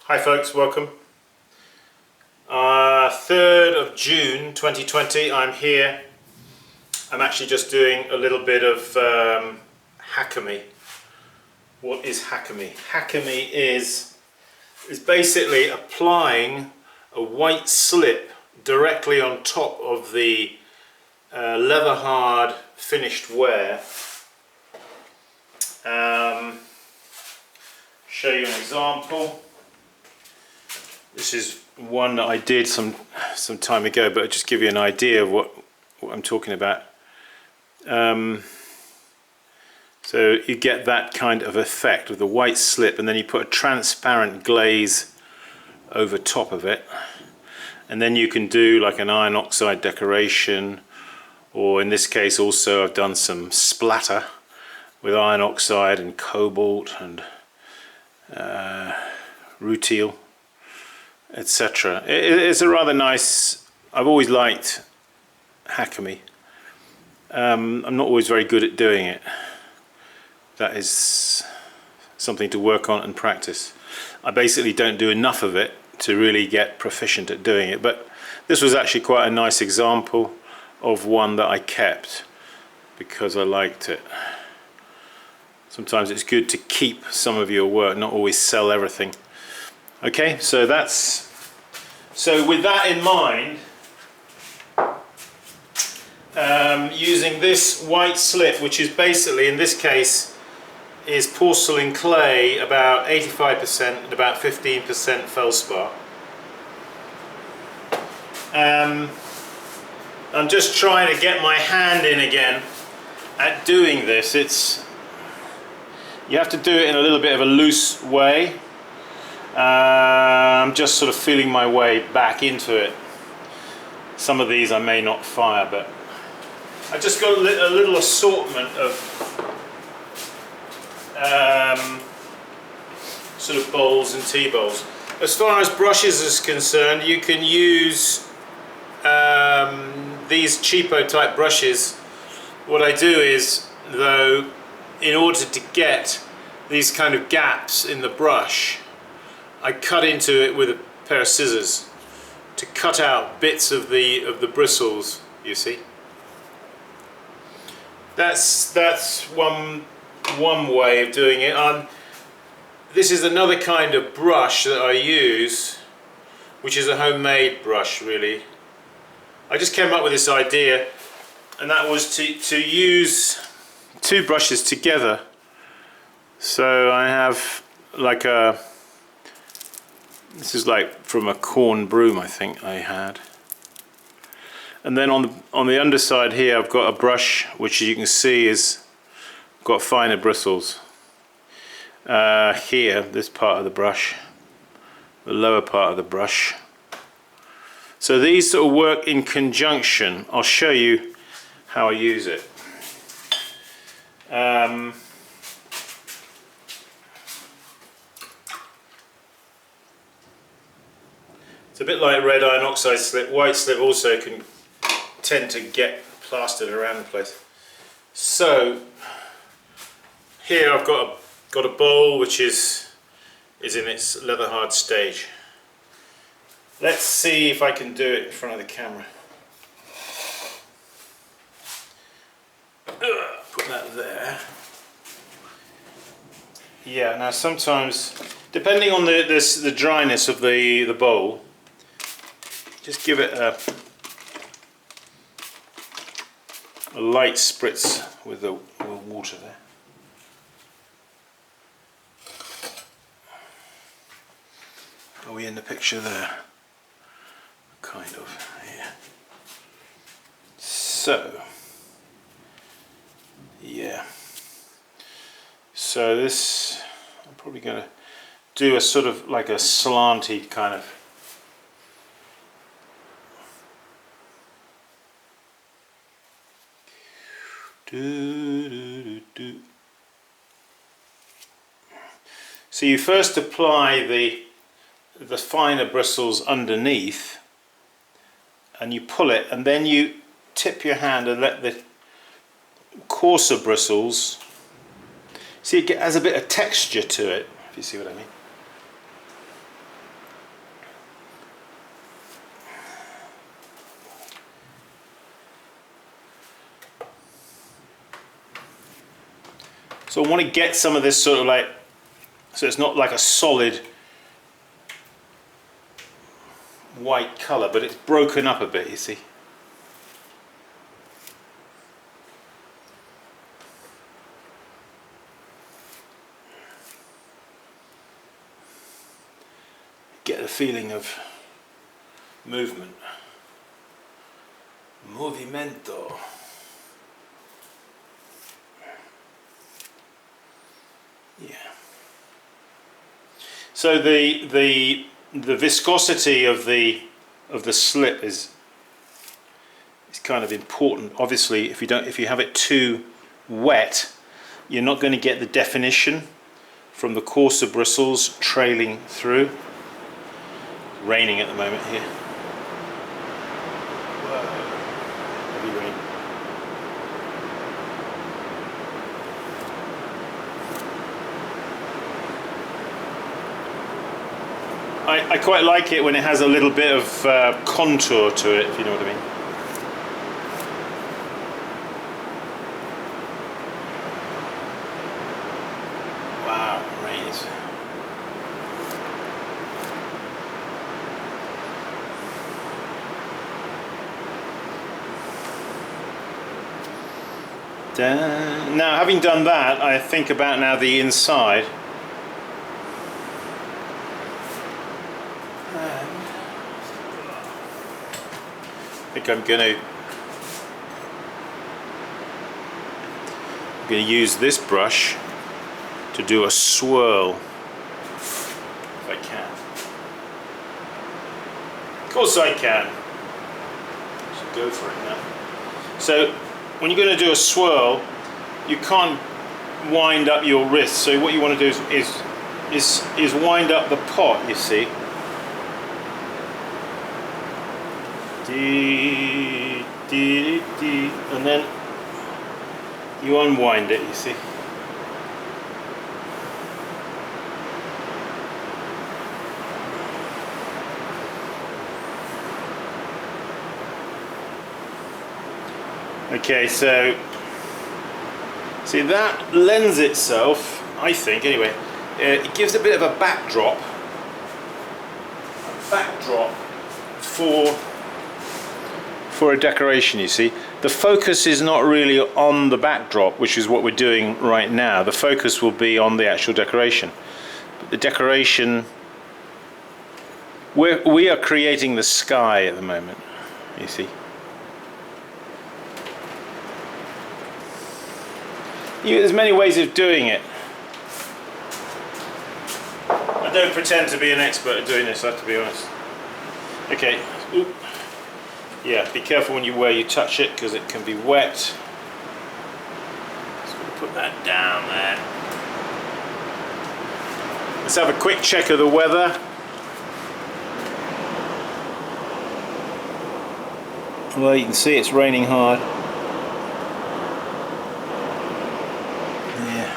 Hi folks, welcome. 3rd of June 2020, I'm here. I'm actually just doing a little bit of Hakeme. What is Hakeme? Hakeme is basically applying a white slip directly on top of the leather hard finished wear. Show you an example. This is one that I did some time ago, but I'll just give you an idea of what I'm talking about. So you get that kind of effect with the white slip, and then you put a transparent glaze over top of it, and then you can do like an iron oxide decoration, or in this case also I've done some splatter with iron oxide and cobalt and rutile, etc. It's a rather nice. I've always liked Hakeme. I'm not always very good at doing it. That is something to work on and practice. I basically don't do enough of it to really get proficient at doing it, but this was actually quite a nice example of one that I kept because I liked it. Sometimes it's good to keep some of your work, not always sell everything. Okay, so with that in mind, using this white slip, which is basically, in this case, is porcelain clay, about 85% and about 15% feldspar. I'm just trying to get my hand in again at doing this. You have to do it in a little bit of a loose way. I'm just sort of feeling my way back into it. Some of these I may not fire, but I just got a little assortment of sort of bowls and tea bowls. As far as brushes is concerned, you can use these cheapo type brushes. What I do is, though, in order to get these kind of gaps in the brush, I cut into it with a pair of scissors to cut out bits of the bristles. You see, that's one way of doing it. This is another kind of brush that I use, which is a homemade brush, really. I just came up with this idea, and that was to use two brushes together. So I have like this is like from a corn broom, I think I had. And then on the underside here, I've got a brush which you can see is got finer bristles. Here, this part of the brush, the lower part of the brush. So these sort of work in conjunction. I'll show you how I use it. It's a bit like red iron oxide slip. White slip also can tend to get plastered around the place. So here I've got a bowl which is in its leather hard stage. Let's see if I can do it in front of the camera. Put that there. Yeah, now sometimes, depending on the dryness of the bowl, just give it a light spritz with the water there. Are we in the picture there? Kind of, yeah. So, yeah. So this, I'm probably going to do a sort of like a slanty kind of. So you first apply the finer bristles underneath, and you pull it, and then you tip your hand and let the coarser bristles, see, it has a bit of texture to it, if you see what I mean. So I want to get some of this sort of like, so it's not like a solid white colour, but it's broken up a bit, you see. Get a feeling of movement. Movimento. Yeah. So the viscosity of the slip is kind of important. Obviously, if you have it too wet, you're not going to get the definition from the coarser bristles trailing through. Raining at the moment here. Whoa. Heavy rain. I quite like it when it has a little bit of contour to it, if you know what I mean. Wow, rain is... Now, having done that, I think about now the inside. I think I'm going to use this brush to do a swirl, if I can. Of course I can. Should go for it now. So, when you're going to do a swirl, you can't wind up your wrist. So what you want to do is wind up the pot, you see. And then you unwind it, you see. Okay, so see, that lends itself, I think anyway, it gives a bit of a backdrop for a decoration, you see. The focus is not really on the backdrop, which is what we're doing right now. The focus will be on the actual decoration. But the decoration, we are creating the sky at the moment, you see. There's many ways of doing it. I don't pretend to be an expert at doing this, I have to be honest. Okay. Oop. Yeah, be careful where you touch it, because it can be wet. Just going to put that down there. Let's have a quick check of the weather. Well, you can see it's raining hard. Yeah.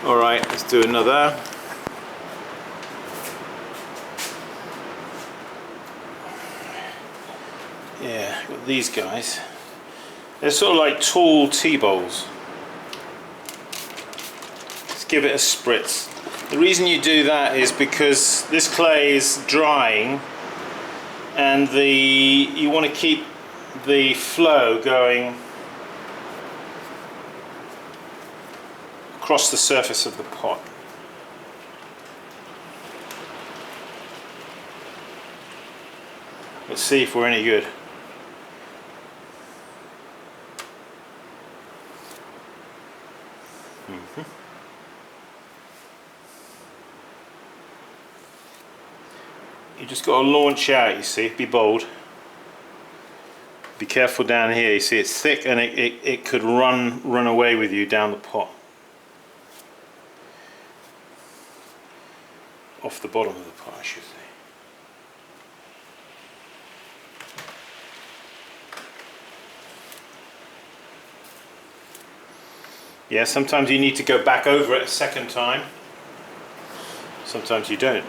Alright, let's do another. Yeah, got these guys. They're sort of like tall tea bowls. Let's give it a spritz. The reason you do that is because this clay is drying, and you want to keep the flow going across the surface of the pot. Let's see if we're any good. You just got to launch out, you see, be bold. Be careful down here, you see it's thick, and it could run away with you down the pot. Off the bottom of the pot, I should say. Yeah, sometimes you need to go back over it a second time. Sometimes you don't.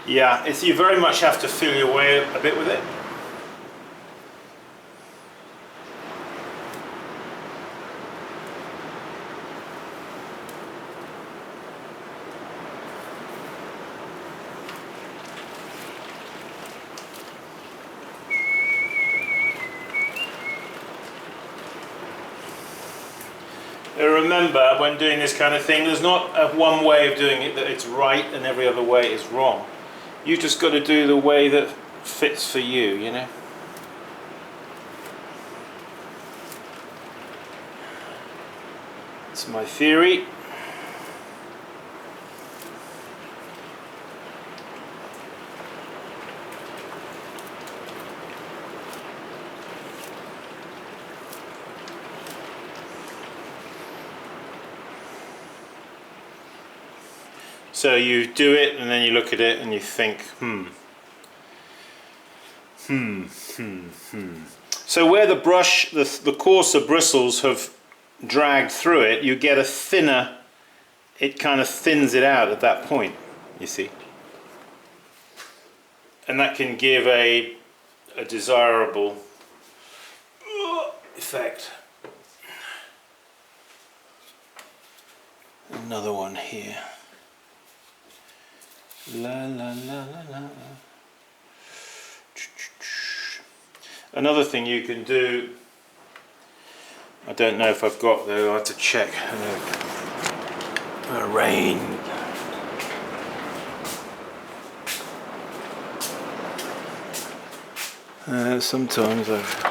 Yeah, you very much have to feel your way a bit with it. Remember, when doing this kind of thing, there's not one way of doing it that it's right and every other way is wrong. You just got to do the way that fits for you, you know. It's my theory. So you do it and then you look at it and you think, So where the brush, the coarser bristles have dragged through it, you get a thinner, it kind of thins it out at that point, you see. And that can give a desirable effect. Another one here. La la la la la. Another thing you can do, I don't know if I've got though, I'll have to check. Rain. Sometimes I've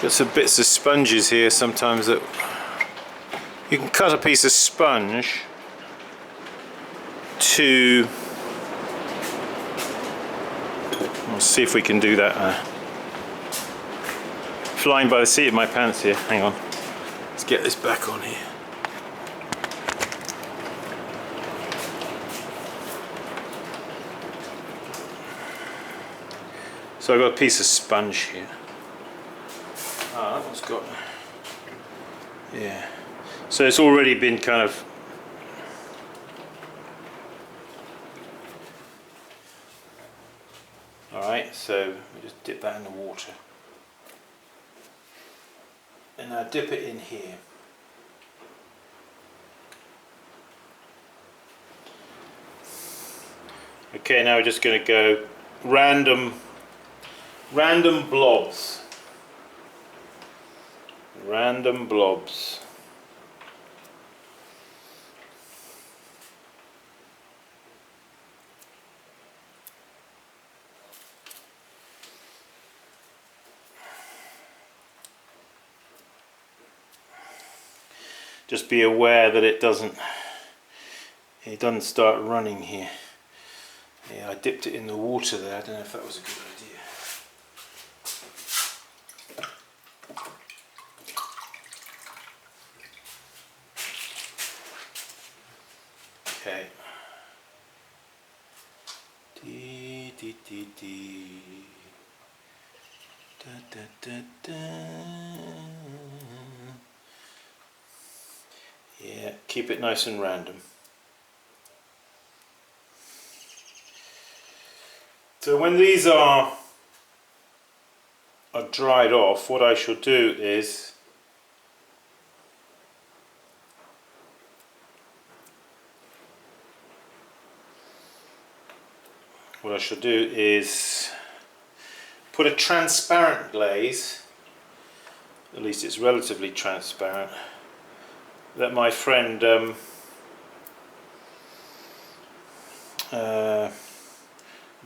got some bits of sponges here sometimes that you can cut a piece of sponge to, we'll see if we can do that. Flying by the seat of my pants here, hang on, let's get this back on here. So I've got a piece of sponge here. Ah, that one's got, yeah. So it's already been kind of, alright, so we just dip that in the water. And now dip it in here. Okay, now we're just going to go random blobs. Random blobs. Just be aware that it doesn't start running here. Yeah, I dipped it in the water there. I don't know if that was a good idea. Okay. Dee dee dee dee. Da da da da. Yeah, keep it nice and random. So when these are dried off, what I shall do is put a transparent glaze, at least it's relatively transparent, that my friend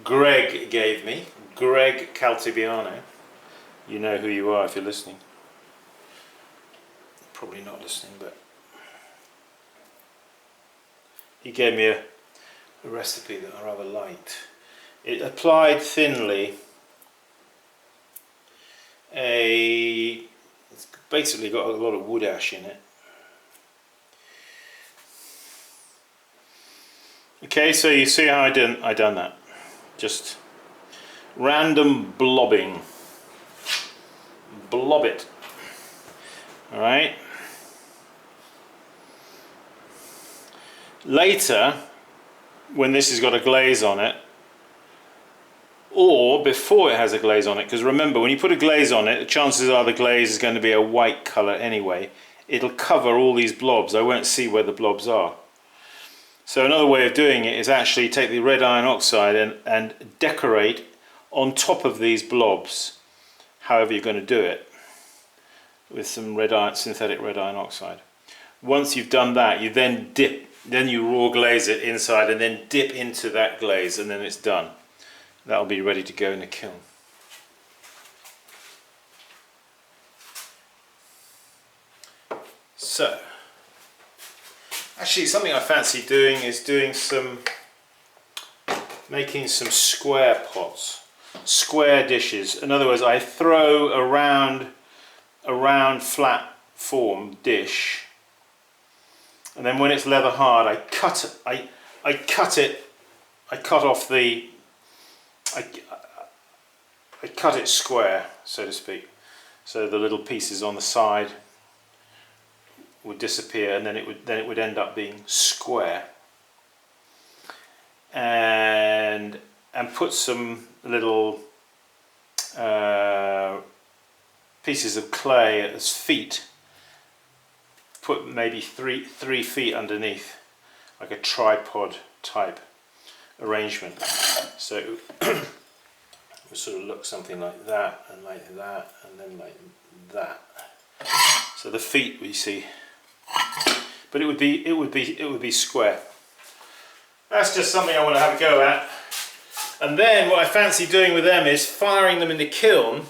Greg gave me, Greg Caltibiano. You know who you are if you're listening. Probably not listening, but he gave me a recipe that I rather liked. It applied thinly it's basically got a lot of wood ash in it. Okay, so you see how I done that. Just random blobbing. Blob it. Alright. Later, when this has got a glaze on it, or before it has a glaze on it, because remember, when you put a glaze on it, the chances are the glaze is going to be a white colour anyway. It'll cover all these blobs. I won't see where the blobs are. So another way of doing it is actually take the red iron oxide and decorate on top of these blobs, however you're going to do it, with some synthetic red iron oxide. Once you've done that, you then you raw glaze it inside and then dip into that glaze, and then it's done. That'll be ready to go in the kiln. So, actually something I fancy doing is making some square pots, square dishes. In other words, I throw a round flat form dish, and then when it's leather hard, I cut it square, so to speak, so the little pieces on the side would disappear, and then it would end up being square, and put some little pieces of clay as feet. Put maybe three feet underneath, like a tripod type arrangement. So it would sort of look something like that, and like that, and then like that. So the feet we see, but it would be square. That's just something I want to have a go at. And then what I fancy doing with them is firing them in the kiln.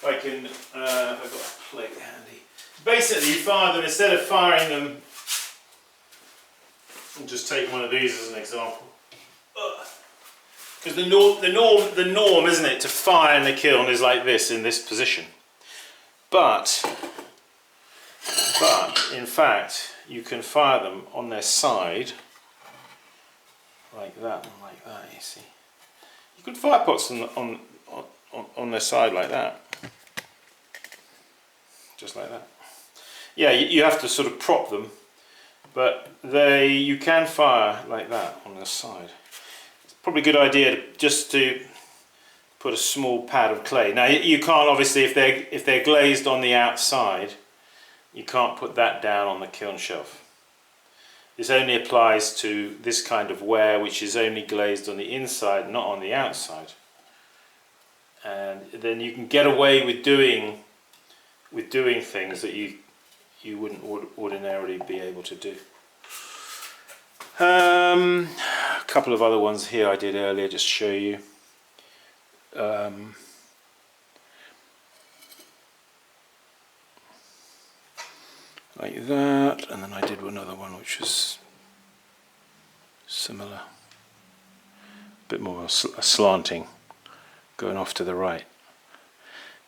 If I can, I've got a plate handy. Basically, you fire them, instead of firing them, I'll just take one of these as an example. Because the norm, isn't it, to fire in the kiln is like this, in this position. But in fact, you can fire them on their side, like that and like that. You see, you can fire pots on their side like that, just like that. Yeah, you have to sort of prop them, but you can fire like that on the side. It's probably a good idea just to put a small pad of clay. Now you can't, obviously, if they're glazed on the outside, you can't put that down on the kiln shelf. This only applies to this kind of ware, which is only glazed on the inside, not on the outside. And then you can get away with doing things that you wouldn't ordinarily be able to do. A couple of other ones here I did earlier, just to show you. Like that, and then I did another one which was similar, a bit more slanting, going off to the right.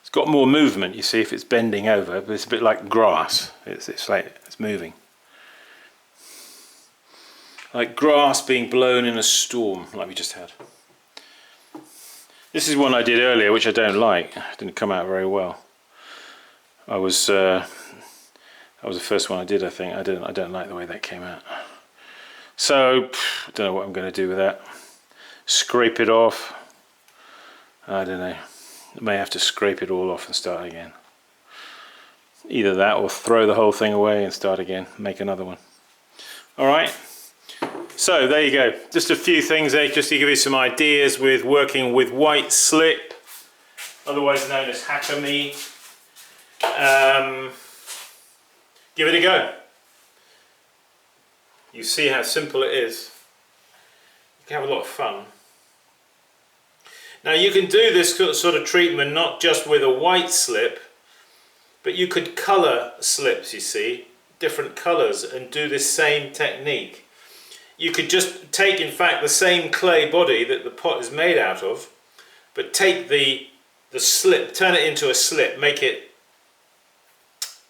It's got more movement, you see, if it's bending over, but it's a bit like grass. It's like it's moving, like grass being blown in a storm, like we just had. This is one I did earlier, which I don't like. It didn't come out very well. That was the first one I did, I think. I don't like the way that came out. So I don't know what I'm going to do with that. Scrape it off. I don't know. I may have to scrape it all off and start again. Either that or throw the whole thing away and start again. Make another one. Alright. So there you go. Just a few things there just to give you some ideas with working with white slip, otherwise known as Hakeme. Give it a go. You see how simple it is. You can have a lot of fun. Now you can do this sort of treatment not just with a white slip, but you could colour slips, you see, different colours, and do this same technique. You could just take, in fact, the same clay body that the pot is made out of, but take the slip, turn it into a slip, make it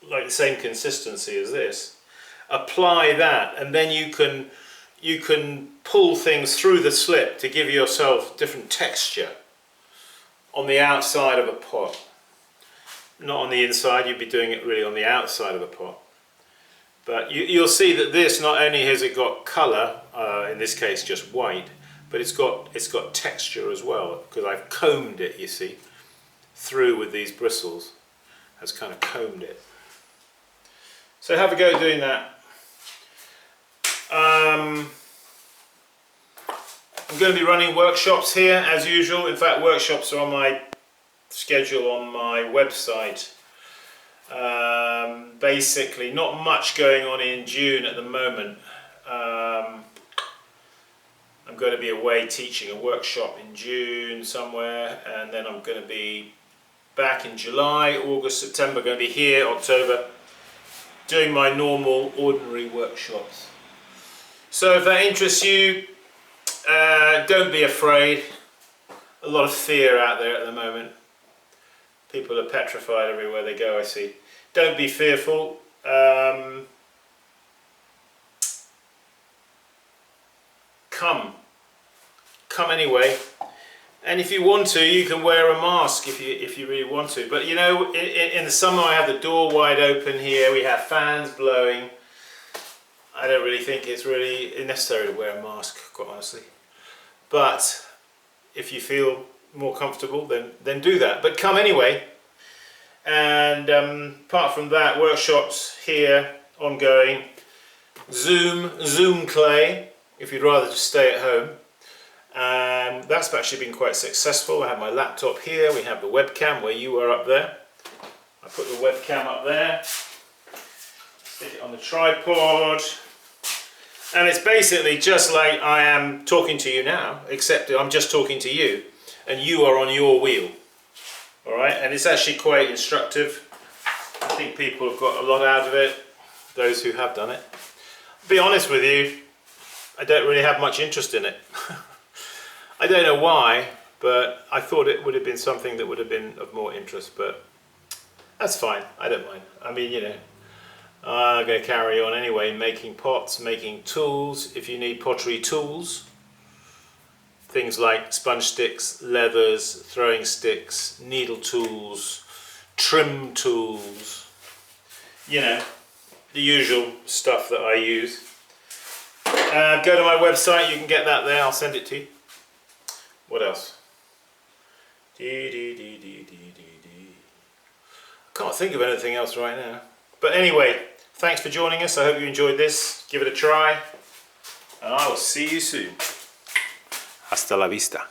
like the same consistency as this, apply that, and then you can pull things through the slip to give yourself different texture on the outside of a pot. Not on the inside, you'd be doing it really on the outside of the pot. But you'll see that this, not only has it got colour, in this case just white, but it's got texture as well, because I've combed it, you see, through with these bristles. Has kind of combed it. So have a go doing that. I'm going to be running workshops here as usual. In fact, workshops are on my schedule on my website. Basically, not much going on in June at the moment. I'm going to be away teaching a workshop in June somewhere, and then I'm going to be back in July, August, September, going to be here, October, doing my normal, ordinary workshops. So if that interests you, don't be afraid. A lot of fear out there at the moment. People are petrified everywhere they go, I see. Don't be fearful. Come anyway. And if you want to, you can wear a mask if you really want to. But you know, in the summer I have the door wide open here. We have fans blowing. I don't really think it's really necessary to wear a mask, quite honestly. But if you feel more comfortable, then do that. But come anyway. And apart from that, workshops here ongoing. Zoom clay, if you'd rather just stay at home. That's actually been quite successful. I have my laptop here, we have the webcam where you are up there. I put the webcam up there, stick it on the tripod, and it's basically just like I am talking to you now, except I'm just talking to you and you are on your wheel. Alright, and it's actually quite instructive. I think people have got a lot out of it, those who have done it. To be honest with you, I don't really have much interest in it. I don't know why, but I thought it would have been something that would have been of more interest, but that's fine, I don't mind. I mean, you know, I'm going to carry on anyway, making pots, making tools. If you need pottery tools, things like sponge sticks, leathers, throwing sticks, needle tools, trim tools, you know, the usual stuff that I use. Go to my website, you can get that there, I'll send it to you. What else? Can't think of anything else right now. But anyway, thanks for joining us. I hope you enjoyed this. Give it a try. And I will see you soon. Hasta la vista.